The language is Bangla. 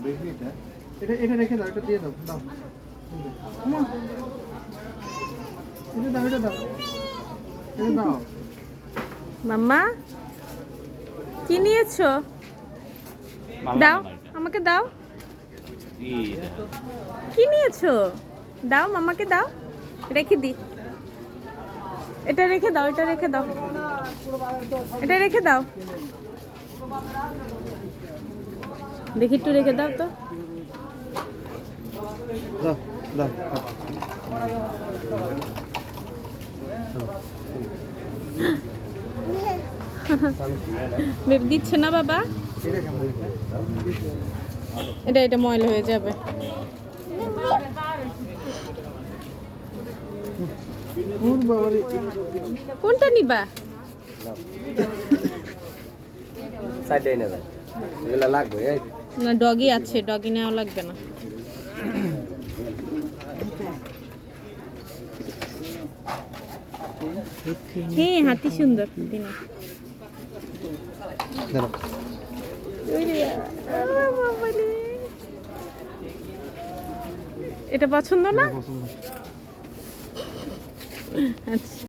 দেখি এটা এটা এটা রেখে দাও, এটা দিয়ে দাও, দাও মা, এটা দাও, এটা দাও, এটা দাও। মাম্মা কি নিয়েছো? দাও আমাকে দাও। কি নিয়েছো? দাও মামাকে দাও, রেখে দি। এটা রেখে দাও, এটা রেখে দাও, এটা রেখে দাও। দেখি একটু রেখে দাও তো। দাও দাও। বেব দিচ্ছে না বাবা, এটা এটা ময়লা হয়ে যাবে। কোনটা নিবা? না ডগি আছে, ডগি নেওয়া লাগবে না। হ্যাঁ হাতি সুন্দর দিনে। এটা পছন্দ না? আচ্ছা।